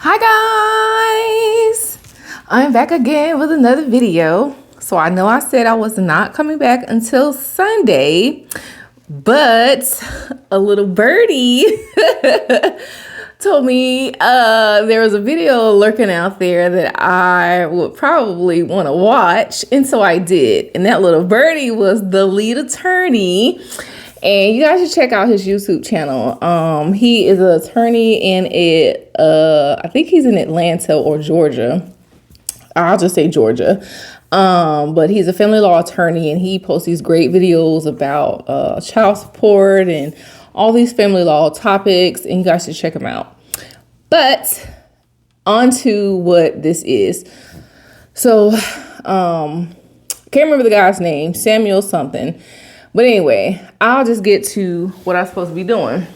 Hi guys, I'm back again with another video. So I know I said I was not coming back until Sunday, but a little birdie told me there was a video lurking out there that I would probably want to watch, and so I did. And that little birdie was the lead attorney. And you guys should check out his YouTube channel. He is an attorney I think he's in Atlanta or Georgia. I'll just say Georgia. But he's a family law attorney, and he posts these great videos about child support and all these family law topics, and you guys should check him out. But on to what this is. So, can't remember the guy's name, Samuel something. But anyway, I'll just get to what I'm supposed to be doing.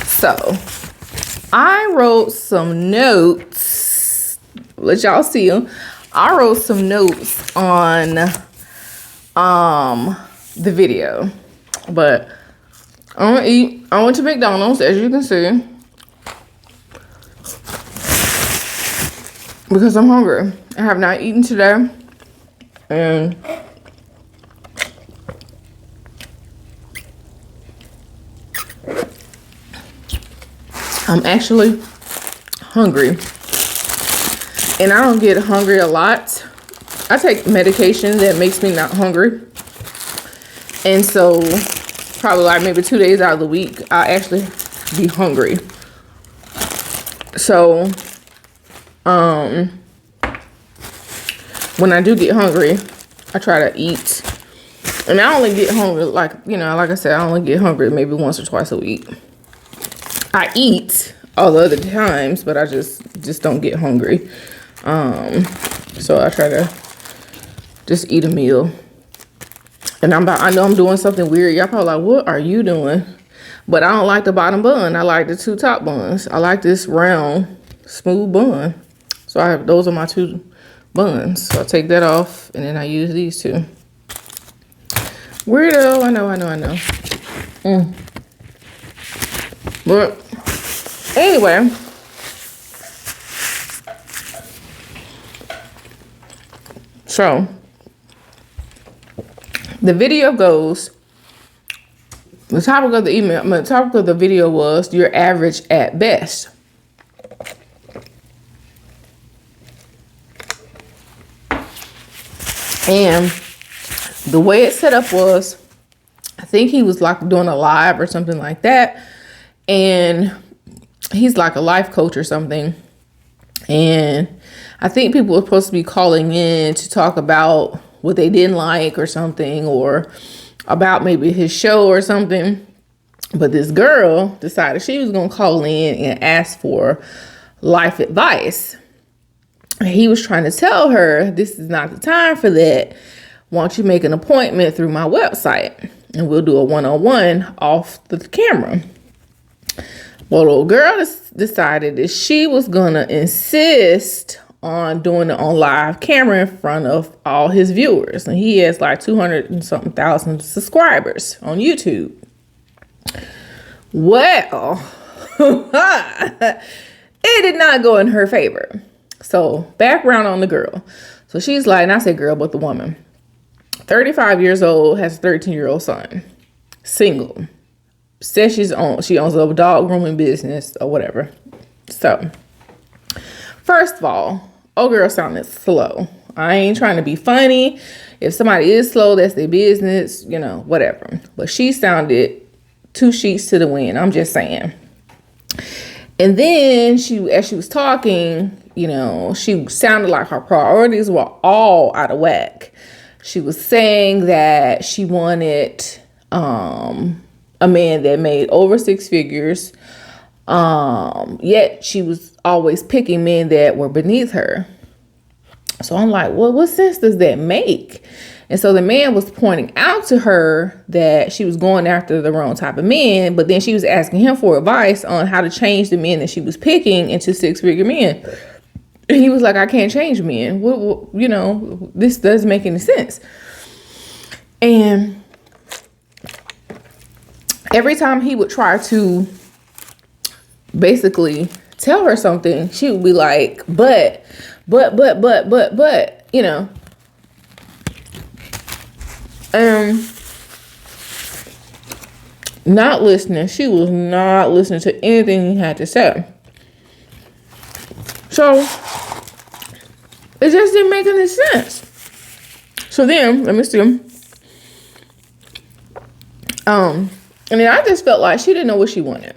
So, I wrote some notes. Let y'all see them. I wrote some notes on the video. But I'm gonna eat. I went to McDonald's, as you can see, because I'm hungry. I have not eaten today, and I'm actually hungry, and I don't get hungry a lot. I take medication that makes me not hungry, and so probably like maybe 2 days out of the week, I actually be hungry. So, when I do get hungry, I try to eat, and I only get hungry like I said, I only get hungry maybe once or twice a week. I eat all the other times, but I just don't get hungry. So I try to just eat a meal. And I know I'm doing something weird. Y'all probably like, what are you doing? But I don't like the bottom bun. I like the two top buns. I like this round, smooth bun. So those are my two buns. So I take that off, and then I use these two. Weirdo, I know. But anyway, so the video goes, the topic of the video was you're average at best. And the way it's set up was, I think he was like doing a live or something like that. And he's like a life coach or something. And I think people were supposed to be calling in to talk about what they didn't like or something, or about maybe his show or something. But this girl decided she was going to call in and ask for life advice. He was trying to tell her, this is not the time for that. Why don't you make an appointment through my website, and we'll do a one-on-one off the camera. Well, the little girl decided that she was going to insist on doing it on live camera in front of all his viewers. And he has like 200 and something thousand subscribers on YouTube. Well, it did not go in her favor. So background on the girl. So she's like, and I say girl, but the woman, 35 years old, has a 13-year-old son, single. Says she owns a dog grooming business or whatever. So, first of all, old girl sounded slow. I ain't trying to be funny. If somebody is slow, that's their business, whatever. But she sounded two sheets to the wind. I'm just saying. And then as she was talking, she sounded like her priorities were all out of whack. She was saying that she wanted, a man that made over six figures, yet she was always picking men that were beneath her. So I'm like, well, what sense does that make? And so the man was pointing out to her that she was going after the wrong type of men, but then she was asking him for advice on how to change the men that she was picking into six-figure men. And he was like, I can't change men. This doesn't make any sense. And every time he would try to basically tell her something, she would be like, but, you know. Not listening. She was not listening to anything he had to say. So it just didn't make any sense. So then, let me see. And then I just felt like she didn't know what she wanted,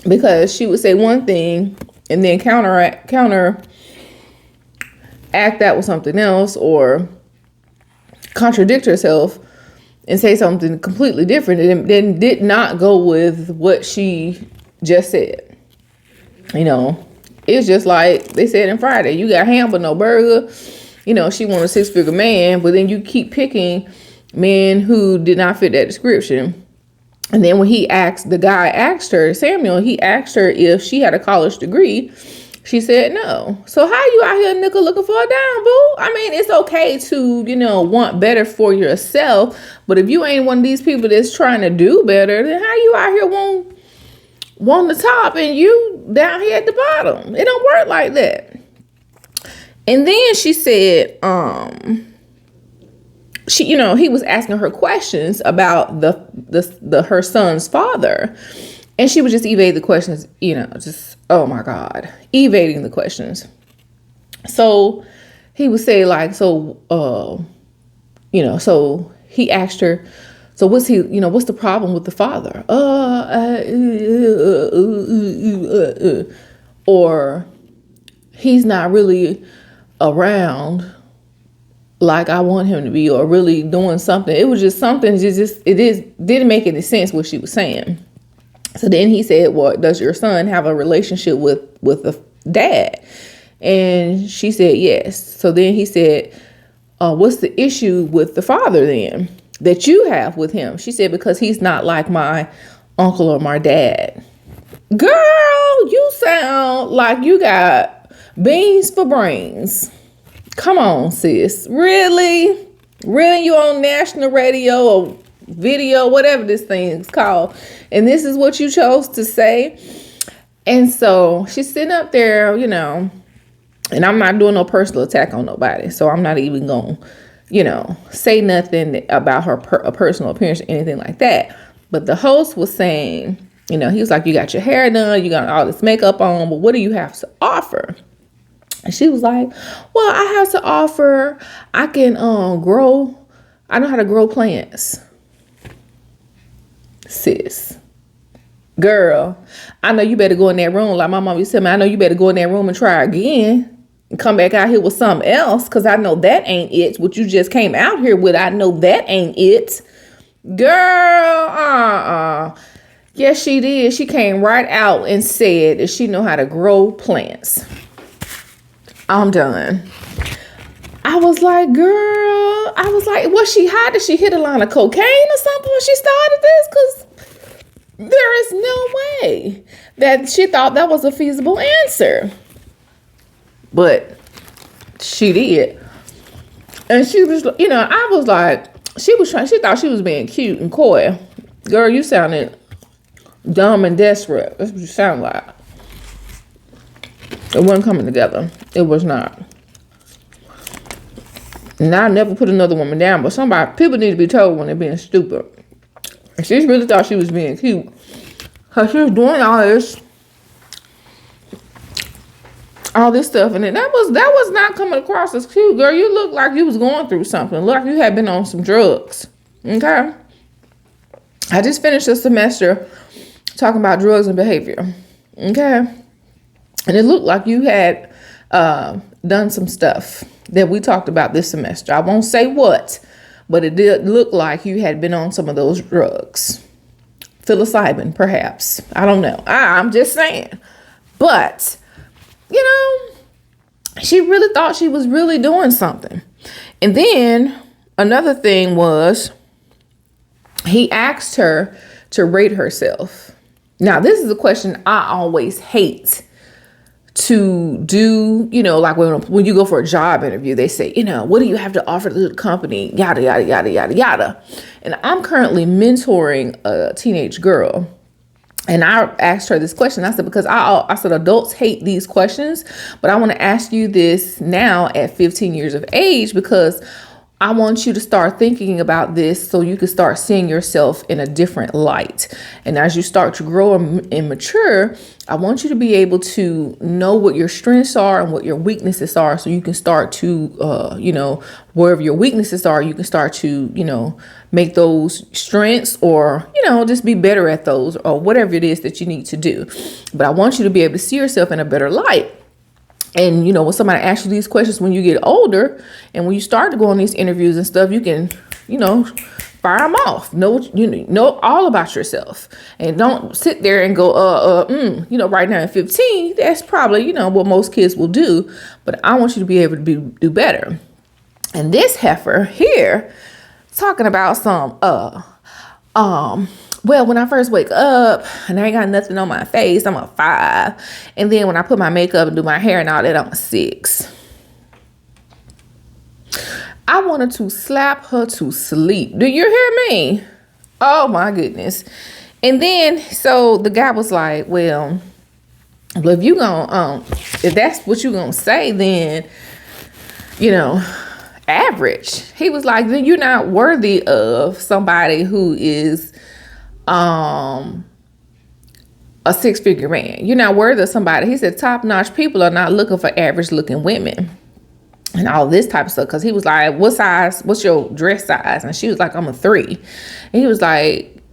because she would say one thing and then counteract that with something else, or contradict herself and say something completely different, and then did not go with what she just said. You know, it's just like they said in Friday, you got ham but no burger. You know, she wanted a 6-figure man, but then you keep picking men who did not fit that description. And then when the guy asked her, Samuel, he asked her if she had a college degree. She said no. So how you out here, nigga, looking for a dime, boo? I mean, it's okay to, you know, want better for yourself. But if you ain't one of these people that's trying to do better, then how you out here want the top and you down here at the bottom? It don't work like that. And then she said, he was asking her questions about her son's father. And she would just evade the questions, oh my God, evading the questions. So he would say like, so he asked her, so what's the problem with the father? Or he's not really around like I want him to be, or really doing something. It was just something, didn't make any sense what she was saying. So then he said, well, does your son have a relationship with the dad? And she said, yes. So then he said, what's the issue with the father then that you have with him? She said, because he's not like my uncle or my dad. Girl, you sound like you got beans for brains. Come on, sis. Really? Really? You on national radio or video, whatever this thing is called, and this is what you chose to say? And so she's sitting up there, and I'm not doing no personal attack on nobody, so I'm not even gonna, say nothing about her personal appearance or anything like that. But the host was saying, he was like, you got your hair done, you got all this makeup on, but what do you have to offer? And she was like, well, I have to offer, I can I know how to grow plants. Sis, girl, I know you better go in that room. Like my mom used to tell me, I know you better go in that room and try again and come back out here with something else, because I know that ain't it. What you just came out here with, I know that ain't it. Girl, yes, she did. She came right out and said that she know how to grow plants. I'm done. I was like, girl, was she high? Did she hit a line of cocaine or something when she started this? Because there is no way that she thought that was a feasible answer. But she did. And she was, I was like, she thought she was being cute and coy. Girl, you sounded dumb and desperate. That's what you sound like. It wasn't coming together. It was not. And I never put another woman down, but people need to be told when they're being stupid. And she really thought she was being cute, because she was doing all this stuff, and that was not coming across as cute. Girl, you look like you was going through something. Look like you had been on some drugs. Okay? I just finished a semester talking about drugs and behavior. Okay? And it looked like you had done some stuff that we talked about this semester. I won't say what, but it did look like you had been on some of those drugs. Psilocybin, perhaps. I don't know. I'm just saying. But, she really thought she was really doing something. And then another thing was, he asked her to rate herself. Now, this is a question I always hate to do, like when you go for a job interview, they say, what do you have to offer to the company? Yada, yada, yada, yada, yada. And I'm currently mentoring a teenage girl. And I asked her this question. I said, because I said, adults hate these questions, but I want to ask you this now at 15 years of age, because I want you to start thinking about this so you can start seeing yourself in a different light. And as you start to grow and mature, I want you to be able to know what your strengths are and what your weaknesses are, so you can start to, wherever your weaknesses are, you can start to, make those strengths, or, just be better at those, or whatever it is that you need to do. But I want you to be able to see yourself in a better light. And, when somebody asks you these questions when you get older, and when you start to go on these interviews and stuff, you can, fire them off. Know all about yourself, and don't sit there and go, right now at 15, that's probably, what most kids will do. But I want you to be able to do better. And this heifer here talking about some, well, when I first wake up and I ain't got nothing on my face, I'm a 5. And then when I put my makeup and do my hair and all that, I'm a 6. I wanted to slap her to sleep. Do you hear me? Oh my goodness. And then, so the guy was like, well, if you gonna, if that's what you gonna say, then, average. He was like, then you're not worthy of somebody who is, a 6-figure man. You're not worthy of somebody. He said, top-notch people are not looking for average looking women and all this type of stuff. Cause he was like, what's your dress size? And she was like, I'm a 3. And he was like,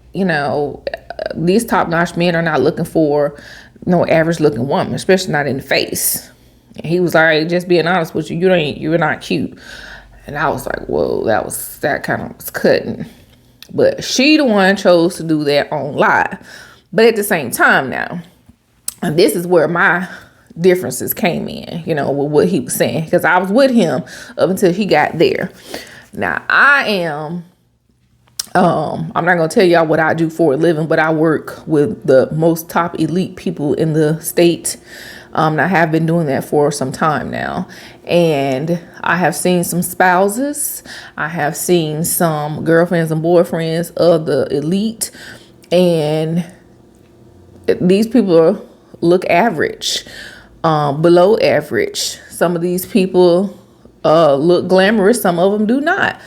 these top-notch men are not looking for no average looking woman, especially not in the face. And he was like, just being honest with you, you're not cute. And I was like, whoa, that kind of was cutting. But she the one chose to do that on live. But at the same time now, and this is where my differences came in, with what he was saying. Because I was with him up until he got there. Now, I am, I'm not going to tell y'all what I do for a living, but I work with the most top elite people in the state. And I have been doing that for some time now. And I have seen some spouses. I have seen some girlfriends and boyfriends of the elite. And these people look average, below average. Some of these people look glamorous. Some of them do not.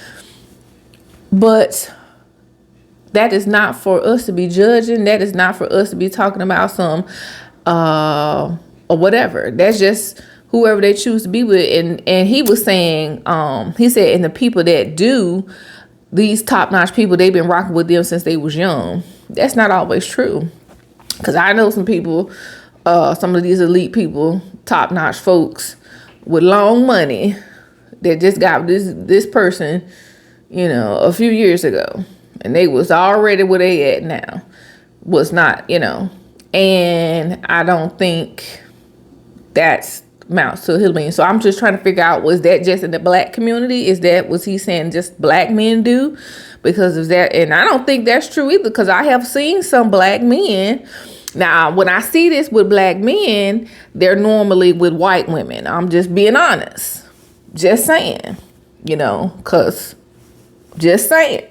But that is not for us to be judging. That is not for us to be talking about some or whatever. That's just whoever they choose to be with. And he was saying, he said, and the people that do, these top-notch people, they've been rocking with them since they was young. That's not always true. Because I know some people, some of these elite people, top-notch folks with long money that just got this person, a few years ago. And they was already where they at now. Was not, And I don't think that's amounts to Hillman. So I'm just trying to figure out, was that just in the black community? Was he saying just black men do? Because of that, and I don't think that's true either, because I have seen some black men. Now, when I see this with black men, they're normally with white women. I'm just being honest. Just saying, because just saying,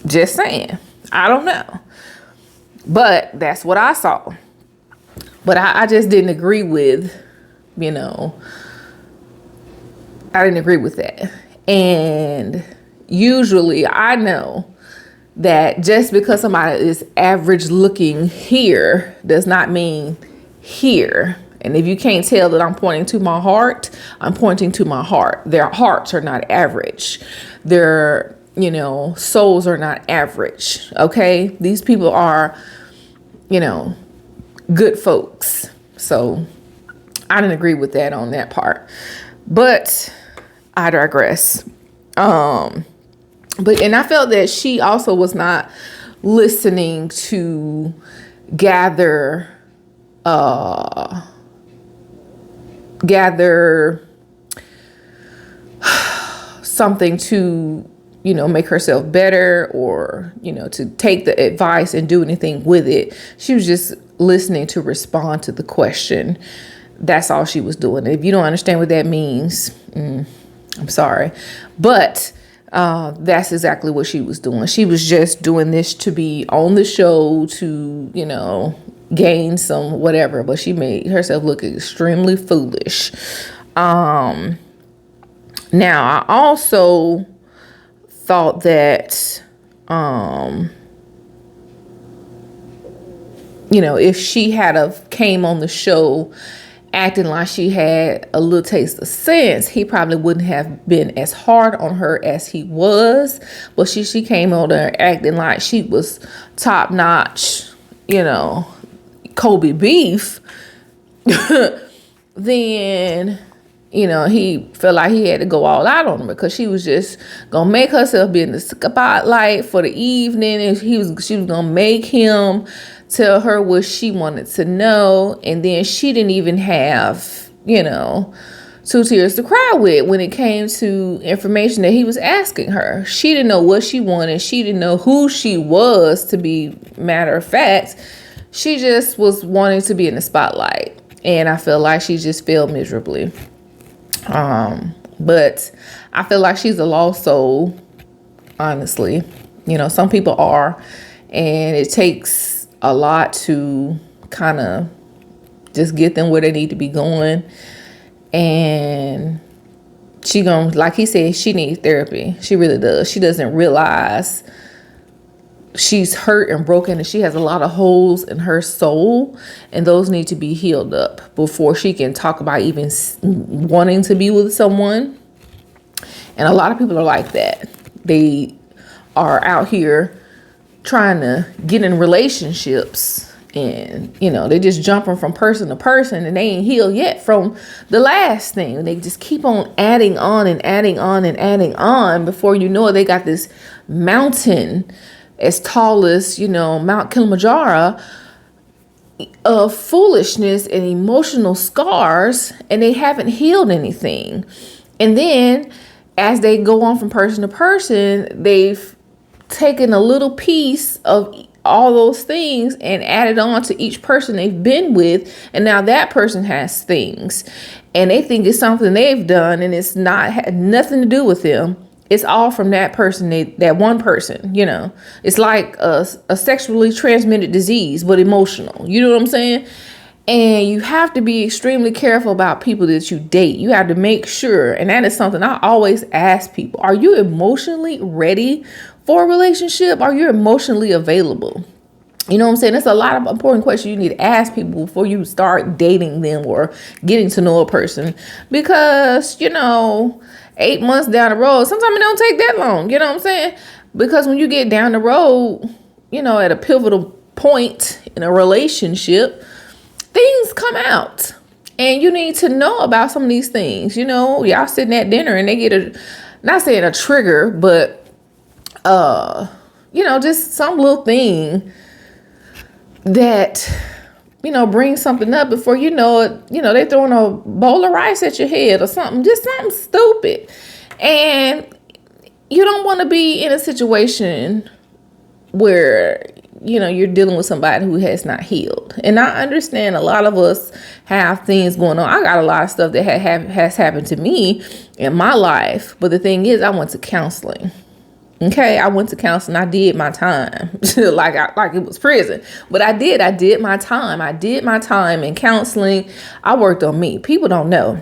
just saying. I don't know. But that's what I saw. But I just didn't agree with, I didn't agree with that. And usually I know that just because somebody is average looking here does not mean here. And if you can't tell that I'm pointing to my heart, I'm pointing to my heart. Their hearts are not average. Their, souls are not average. Okay. These people are, good folks. So I didn't agree with that on that part, but I digress. And I felt that she also was not listening to gather something to, make herself better, or, to take the advice and do anything with it. She was just listening to respond to the question. That's all she was doing. If you don't understand what that means, I'm sorry. But That's exactly what she was doing. She was just doing this to be on the show, to, gain some whatever, but she made herself look extremely foolish. Now, I also thought that, if she had came on the show acting like she had a little taste of sense, he probably wouldn't have been as hard on her as he was. But she came on there acting like she was top notch, Kobe beef. Then, he felt like he had to go all out on her because she was just gonna make herself be in the spotlight for the evening, and she was gonna make him tell her what she wanted to know. And then she didn't even have, two tears to cry with when it came to information that he was asking her. She didn't know what she wanted. She didn't know who she was, to be matter of fact. She just was wanting to be in the spotlight. And I feel like she just failed miserably. But I feel like she's a lost soul, honestly. Some people are, and it takes a lot to kind of just get them where they need to be going. And she gonna, like he said, she needs therapy. She really does. She doesn't realize she's hurt and broken, and she has a lot of holes in her soul, and those need to be healed up before she can talk about even wanting to be with someone. And a lot of people are like that. They are out here trying to get in relationships, and they just jumping from person to person, and they ain't healed yet from the last thing. They just keep on adding on and adding on and adding on. Before you know it, they got this mountain as tall as, Mount Kilimanjaro of foolishness and emotional scars, and they haven't healed anything. And then as they go on from person to person, they've taken a little piece of all those things and added on to each person they've been with. And now that person has things, and they think it's something they've done, and it's not, had nothing to do with them. It's all from that person, that one person, It's like a sexually transmitted disease, but emotional. You know what I'm saying? And you have to be extremely careful about people that you date. You have to make sure, and that is something I always ask people: are you emotionally ready for a relationship? Are you emotionally available? You know what I'm saying? That's a lot of important questions you need to ask people before you start dating them or getting to know a person. Because, 8 months down the road, sometimes it don't take that long. You know what I'm saying? Because when you get down the road, at a pivotal point in a relationship, things come out. And you need to know about some of these things. Y'all sitting at dinner and they get not saying a trigger, but, just some little thing that, brings something up. Before you know it, they're throwing a bowl of rice at your head or something, just something stupid. And you don't want to be in a situation where, you're dealing with somebody who has not healed. And I understand a lot of us have things going on. I got a lot of stuff that has happened to me in my life. But the thing is, I went to counseling. Okay, I went to counseling. I did my time like it was prison. But I did my time. I did my time in counseling. I worked on me. People don't know.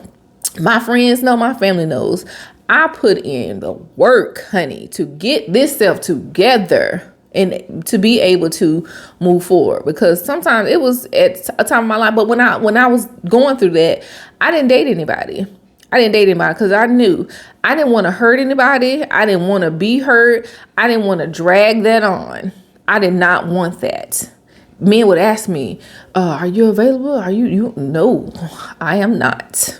My friends know, my family knows. I put in the work, honey, to get this self together and to be able to move forward. Because sometimes it was at a time of my life, but when I was going through that, I didn't date anybody. Because I knew I didn't want to hurt anybody. I didn't want to be hurt. I didn't want to drag that on. I did not want that. Men would ask me, are you available? Are you? No, I am not.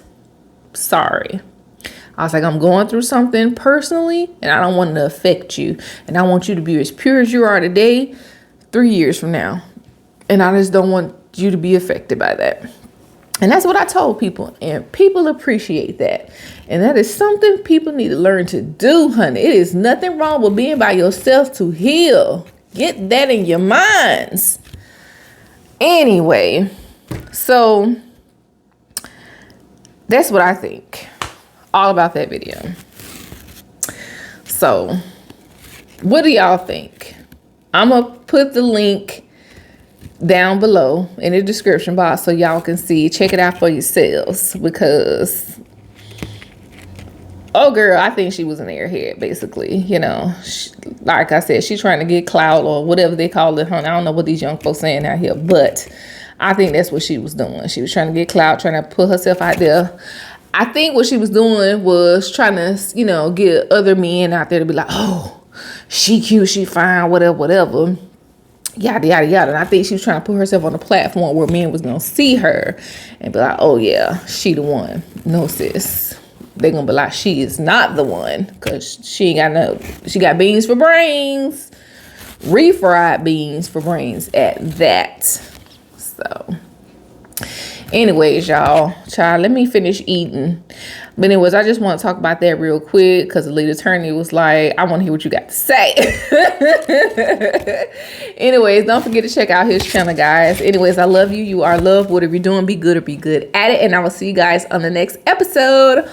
Sorry. I was like, I'm going through something personally, and I don't want to affect you. And I want you to be as pure as you are today, 3 years from now. And I just don't want you to be affected by that. And that's what I told people, and people appreciate that. And that is something people need to learn to do, honey. It is nothing wrong with being by yourself to heal. Get that in your minds. Anyway, so that's what I think all about that video. So what do y'all think? I'm gonna put the link down below in the description box so y'all can see. Check it out for yourselves, because oh girl, I think she was an airhead, basically. You know, like I said, she's trying to get clout or whatever they call it. I don't know what these young folks saying out here, but I think that's what she was doing. She was trying to get clout, trying to put herself out there. I think what she was doing was trying to, you know, get other men out there to be like, oh, she cute, she fine, whatever, yada, yada, yada. And I think she was trying to put herself on a platform where men was going to see her and be like, oh yeah, she the one. No, sis. They're going to be like, she is not the one, because she got beans for brains, refried beans for brains at that. So anyways, y'all, child, let me finish eating. But anyways, I just want to talk about that real quick, because the lead attorney was like, I want to hear what you got to say. Anyways, don't forget to check out his channel, guys. Anyways, I love you. You are loved. Whatever you're doing, be good or be good at it. And I will see you guys on the next episode.